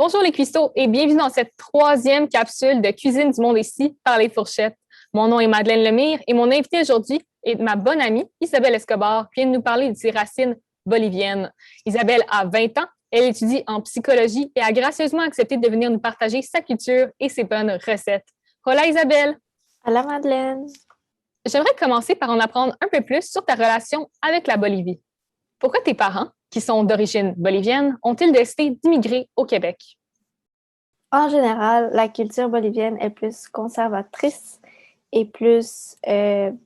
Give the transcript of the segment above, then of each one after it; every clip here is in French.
Bonjour les cuistots et bienvenue dans cette troisième capsule de Cuisine du monde ici par les fourchettes. Mon nom est Madeleine Lemire et mon invitée aujourd'hui est ma bonne amie Isabelle Escobar qui vient de nous parler de ses racines boliviennes. Isabelle a 20 ans, elle étudie en psychologie et a gracieusement accepté de venir nous partager sa culture et ses bonnes recettes. Hola Isabelle! Hola Madeleine! J'aimerais commencer par en apprendre un peu plus sur ta relation avec la Bolivie. Pourquoi tes parents, qui sont d'origine bolivienne, ont-ils décidé d'immigrer au Québec? En général, la culture bolivienne est plus conservatrice et plus il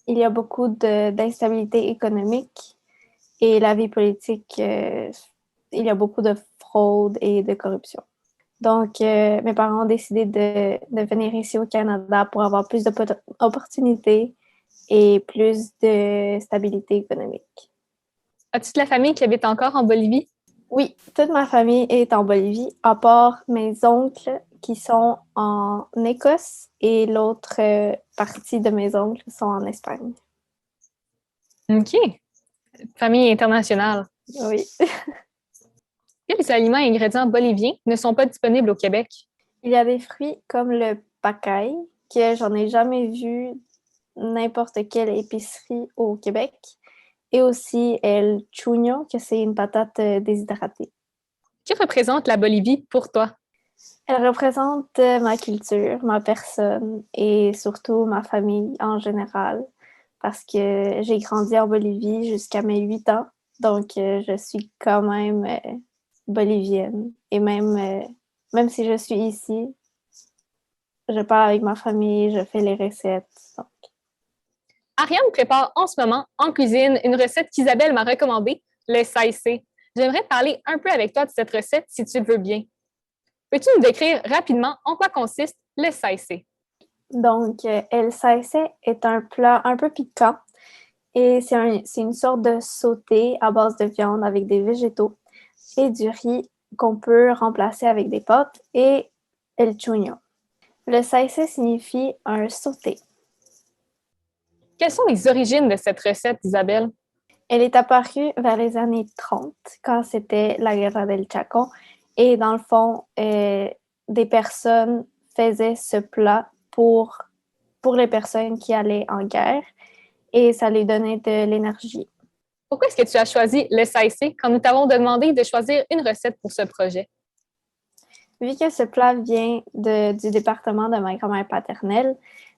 y a beaucoup d'instabilité économique et la vie politique, il y a beaucoup de fraude et de corruption. Donc, mes parents ont décidé de venir ici au Canada pour avoir plus d'opportunités et plus de stabilité économique. As-tu de la famille qui habite encore en Bolivie? Oui, toute ma famille est en Bolivie, à part mes oncles qui sont en Écosse et l'autre partie de mes oncles sont en Espagne. OK. Famille internationale. Oui. Quels aliments et ingrédients boliviens ne sont pas disponibles au Québec? Il y a des fruits comme le pacay, que j'en ai jamais vu n'importe quelle épicerie au Québec, et aussi el chuño, que c'est une patate déshydratée. Que représente la Bolivie pour toi? Elle représente ma culture, ma personne et surtout ma famille en général parce que j'ai grandi en Bolivie jusqu'à mes 8 ans. Donc, je suis quand même bolivienne. Et même si je suis ici, je parle avec ma famille, je fais les recettes. Donc. Ariane prépare en ce moment en cuisine une recette qu'Isabelle m'a recommandée, le saïcé. J'aimerais parler un peu avec toi de cette recette si tu le veux bien. Peux-tu nous décrire rapidement en quoi consiste le saïcé? Donc, el saïcé est un plat un peu piquant et c'est une sorte de sauté à base de viande avec des végétaux et du riz qu'on peut remplacer avec des pâtes et el chuño. Le saïcé signifie un sauté. Quelles sont les origines de cette recette, Isabelle? Elle est apparue vers les années 30, quand c'était la guerra del Chaco. Et dans le fond, des personnes faisaient ce plat pour les personnes qui allaient en guerre et ça lui donnait de l'énergie. Pourquoi est-ce que tu as choisi le saïcé quand nous t'avons demandé de choisir une recette pour ce projet? Vu que ce plat vient du département de ma grand-mère paternelle,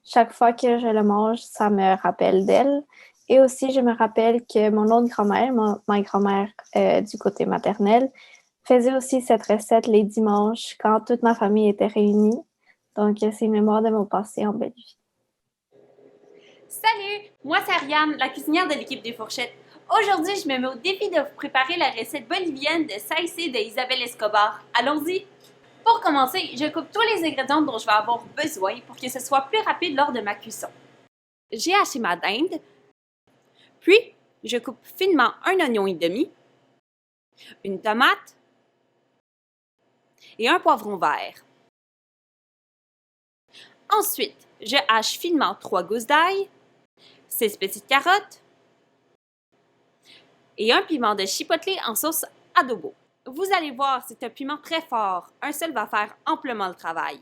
chaque fois que je le mange, ça me rappelle d'elle. Et aussi, je me rappelle que mon autre grand-mère, ma grand-mère du côté maternel, faisait aussi cette recette les dimanches quand toute ma famille était réunie. Donc, c'est une mémoire de mon passé en Bolivie. Salut! Moi, c'est Ariane, la cuisinière de l'équipe des Fourchettes. Aujourd'hui, je me mets au défi de vous préparer la recette bolivienne de saïcé de Isabelle Escobar. Allons-y! Pour commencer, je coupe tous les ingrédients dont je vais avoir besoin pour que ce soit plus rapide lors de ma cuisson. J'ai haché ma dinde, puis je coupe finement un oignon et demi, une tomate et un poivron vert. Ensuite, je hache finement 3 gousses d'ail, 6 petites carottes et un piment de chipotle en sauce adobo. Vous allez voir, c'est un piment très fort. Un seul va faire amplement le travail.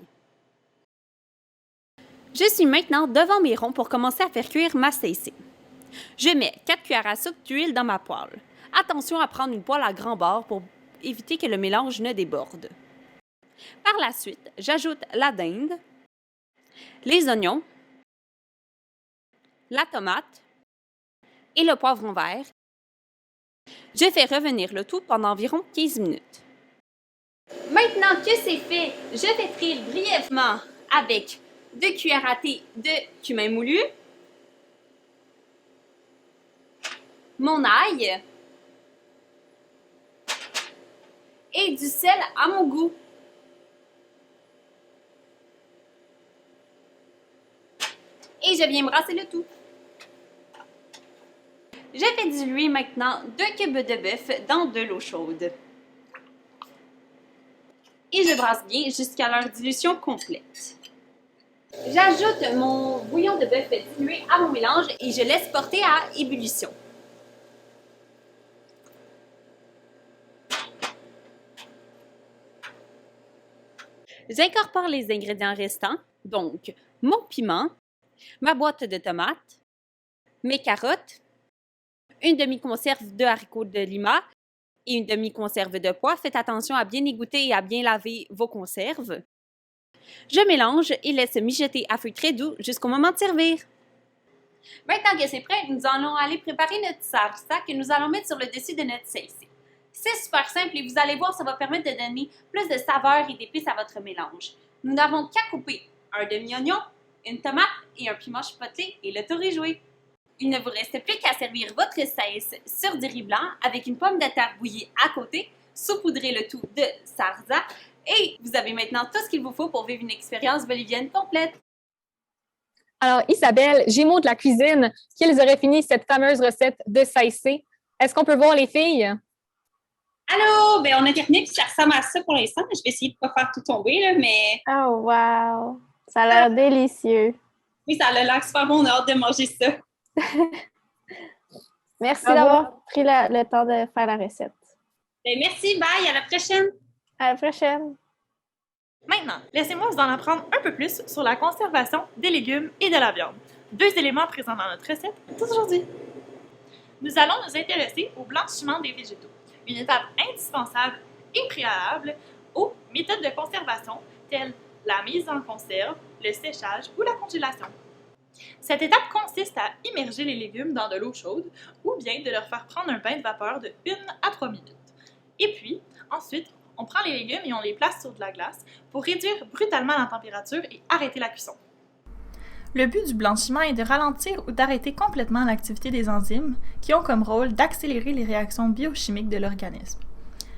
Je suis maintenant devant mes ronds pour commencer à faire cuire ma saïcé. Je mets 4 cuillères à soupe d'huile dans ma poêle. Attention à prendre une poêle à grand bord pour éviter que le mélange ne déborde. Par la suite, j'ajoute la dinde, les oignons, la tomate et le poivron vert. Je fais revenir le tout pendant environ 15 minutes. Maintenant que c'est fait, je vais frire brièvement avec 2 cuillères à thé de cumin moulu, mon ail et du sel à mon goût. Et je viens brasser le tout. Je fais diluer maintenant 2 cubes de bœuf dans de l'eau chaude. Et je brasse bien jusqu'à leur dilution complète. J'ajoute mon bouillon de bœuf dilué à mon mélange et je laisse porter à ébullition. J'incorpore les ingrédients restants, donc mon piment, ma boîte de tomates, mes carottes, une demi-conserve de haricots de Lima et une demi-conserve de pois. Faites attention à bien égoutter et à bien laver vos conserves. Je mélange et laisse mijoter à feu très doux jusqu'au moment de servir. Maintenant que c'est prêt, nous allons aller préparer notre salsa que nous allons mettre sur le dessus de notre salsa. C'est super simple et vous allez voir, ça va permettre de donner plus de saveur et d'épices à votre mélange. Nous n'avons qu'à couper un demi-oignon, une tomate et un piment chipotlé et le tour est joué. Il ne vous reste plus qu'à servir votre salsa sur du riz blanc avec une pomme de terre bouillie à côté, saupoudrer le tout de salsa et vous avez maintenant tout ce qu'il vous faut pour vivre une expérience bolivienne complète. Alors, Isabelle, Gémeaux de la cuisine, qu'ils auraient fini cette fameuse recette de salsa. Est-ce qu'on peut voir les filles? Allô, ben on a terminé puis ça ressemble à ça pour l'instant. Je vais essayer de ne pas faire tout tomber, là, mais Oh, wow! Ça a l'air délicieux. oui, ça a l'air super bon. On a hâte de manger ça. Merci Bravo. d'avoir pris le temps de faire la recette. Ben, merci, bye, à la prochaine. À la prochaine! Maintenant, laissez-moi vous en apprendre un peu plus sur la conservation des légumes et de la viande, deux éléments présents dans notre recette aujourd'hui. Nous allons nous intéresser au blanchiment des végétaux, une étape indispensable et préalable aux méthodes de conservation telles la mise en conserve, le séchage ou la congélation. Cette étape consiste à immerger les légumes dans de l'eau chaude ou bien de leur faire prendre un bain de vapeur de 1 à 3 minutes. Et puis, ensuite, on prend les légumes et on les place sur de la glace pour réduire brutalement la température et arrêter la cuisson. Le but du blanchiment est de ralentir ou d'arrêter complètement l'activité des enzymes qui ont comme rôle d'accélérer les réactions biochimiques de l'organisme.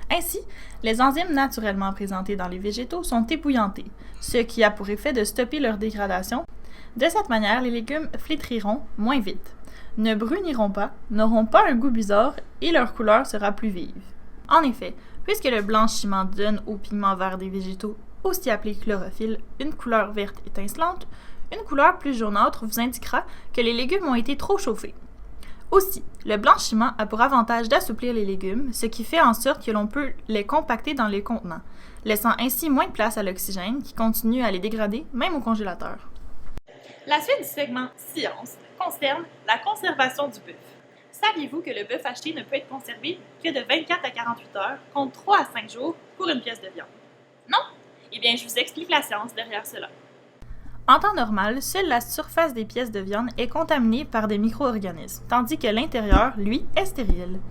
Ainsi, les enzymes naturellement présentées dans les végétaux sont ébouillantés, ce qui a pour effet de stopper leur dégradation. De cette manière, les légumes flétriront moins vite, ne bruniront pas, n'auront pas un goût bizarre et leur couleur sera plus vive. En effet, puisque le blanchiment donne au pigment vert des végétaux, aussi appelé chlorophylle, une couleur verte étincelante, une couleur plus jaunâtre vous indiquera que les légumes ont été trop chauffés. Aussi, le blanchiment a pour avantage d'assouplir les légumes, ce qui fait en sorte que l'on peut les compacter dans les contenants, laissant ainsi moins de place à l'oxygène qui continue à les dégrader même au congélateur. La suite du segment Science concerne la conservation du bœuf. Saviez-vous que le bœuf acheté ne peut être conservé que de 24 à 48 heures, contre 3 à 5 jours pour une pièce de viande? Non? Eh bien, je vous explique la science derrière cela. En temps normal, seule la surface des pièces de viande est contaminée par des micro-organismes, tandis que l'intérieur, lui, est stérile.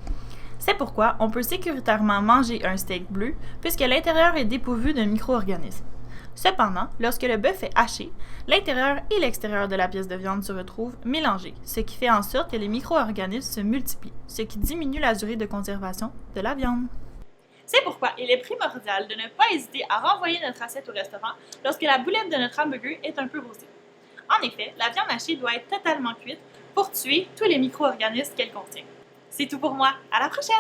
C'est pourquoi on peut sécuritairement manger un steak bleu, puisque l'intérieur est dépourvu de micro-organismes. Cependant, lorsque le bœuf est haché, l'intérieur et l'extérieur de la pièce de viande se retrouvent mélangés, ce qui fait en sorte que les micro-organismes se multiplient, ce qui diminue la durée de conservation de la viande. C'est pourquoi il est primordial de ne pas hésiter à renvoyer notre assiette au restaurant lorsque la boulette de notre hamburger est un peu rosée. En effet, la viande hachée doit être totalement cuite pour tuer tous les micro-organismes qu'elle contient. C'est tout pour moi. À la prochaine!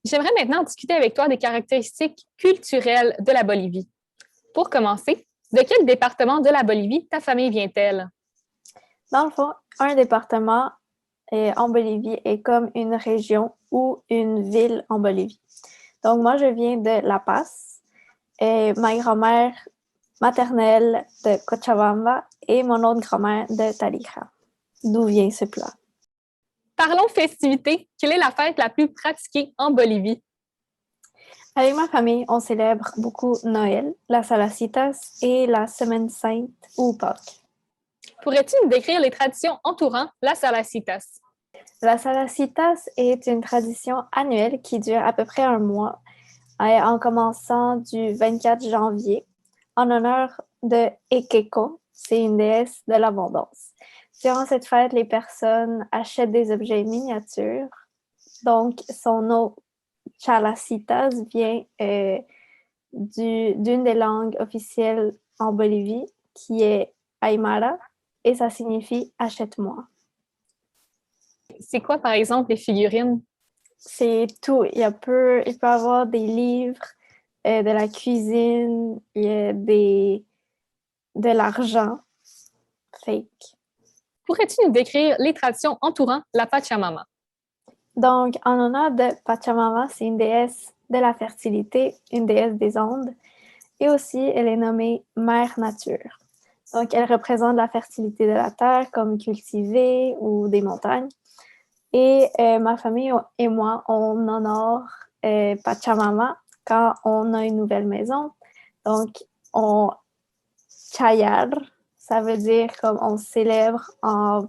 J'aimerais maintenant discuter avec toi des caractéristiques culturelles de la Bolivie. Pour commencer, de quel département de la Bolivie ta famille vient-elle? Dans le fond, un département en Bolivie est comme une région ou une ville en Bolivie. Donc, moi, je viens de La Paz et ma grand-mère maternelle de Cochabamba et mon autre grand-mère de Tarija. D'où vient ce plat? Parlons festivités. Quelle est la fête la plus pratiquée en Bolivie? Avec ma famille, on célèbre beaucoup Noël, la Salacitas et la Semaine Sainte ou Pâques. Pourrais-tu nous décrire les traditions entourant la Salacitas? La Salacitas est une tradition annuelle qui dure à peu près un mois, en commençant du 24 janvier, en honneur de Ekeko, c'est une déesse de l'abondance. Durant cette fête, les personnes achètent des objets miniatures. Donc, son nom Chalacitas vient d'une des langues officielles en Bolivie, qui est Aymara, et ça signifie « achète-moi ». C'est quoi, par exemple, les figurines? C'est tout. Il peut y avoir des livres, de la cuisine, il y a de l'argent fake. Pourrais-tu nous décrire les traditions entourant la Pachamama? Donc, en honneur de Pachamama, c'est une déesse de la fertilité, une déesse des ondes. Et aussi, elle est nommée Mère Nature. Donc, elle représente la fertilité de la terre, comme cultiver ou des montagnes. Et ma famille et moi, on honore Pachamama quand on a une nouvelle maison. Donc, on chayar, ça veut dire comme on célèbre en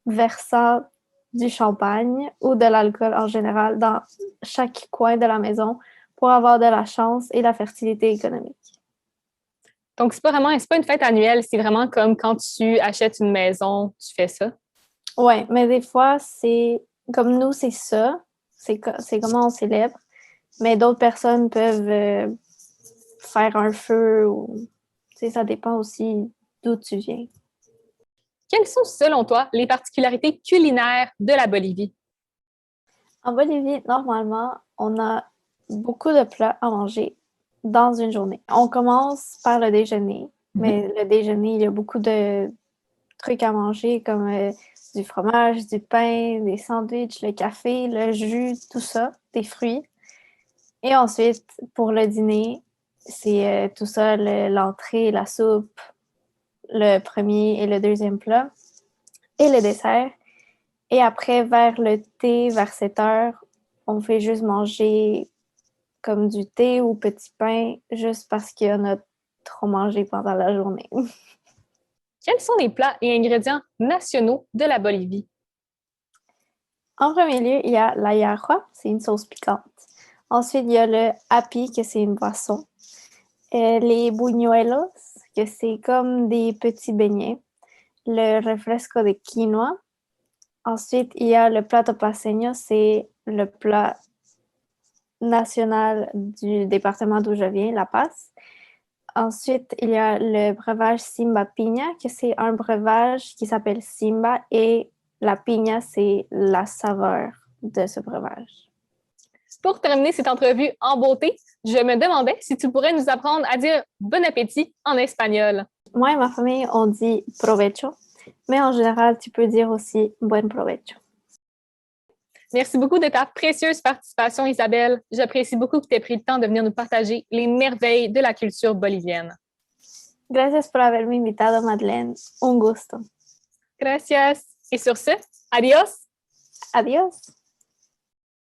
versant du champagne ou de l'alcool en général dans chaque coin de la maison pour avoir de la chance et la fertilité économique. Donc, c'est pas une fête annuelle, c'est vraiment comme quand tu achètes une maison, tu fais ça. Ouais, mais des fois, c'est comme nous, c'est ça. C'est comment on célèbre. Mais d'autres personnes peuvent faire un feu ou, tu sais, ça dépend aussi d'où tu viens. Quelles sont, selon toi, les particularités culinaires de la Bolivie? En Bolivie, normalement, on a beaucoup de plats à manger dans une journée. On commence par le déjeuner, mais le déjeuner, il y a beaucoup de trucs à manger comme du fromage, du pain, des sandwichs, le café, le jus, tout ça, des fruits. Et ensuite, pour le dîner, c'est tout ça, l'entrée, la soupe, le premier et le deuxième plat, et le dessert. Et après, vers le thé, vers 7 heures, on fait juste manger comme du thé ou petit pain, juste parce qu'on a trop mangé pendant la journée. Quels sont les plats et ingrédients nationaux de la Bolivie? En premier lieu, il y a la yarua, c'est une sauce piquante. Ensuite, il y a le api, que c'est une boisson. Les buñuelos, que c'est comme des petits beignets. Le refresco de quinoa. Ensuite, il y a le plato paceño, c'est le plat national du département d'où je viens, La Paz. Ensuite, il y a le breuvage Simba Piña, que c'est un breuvage qui s'appelle Simba et la piña, c'est la saveur de ce breuvage. Pour terminer cette entrevue en beauté, je me demandais si tu pourrais nous apprendre à dire bon appétit en espagnol. Moi et ma famille, on dit provecho, mais en général, tu peux dire aussi buen provecho. Merci beaucoup de ta précieuse participation, Isabelle. J'apprécie beaucoup que tu aies pris le temps de venir nous partager les merveilles de la culture bolivienne. Gracias por haberme invitado, Madeleine. Un gusto. Gracias. Et sur ce, adios! Adiós.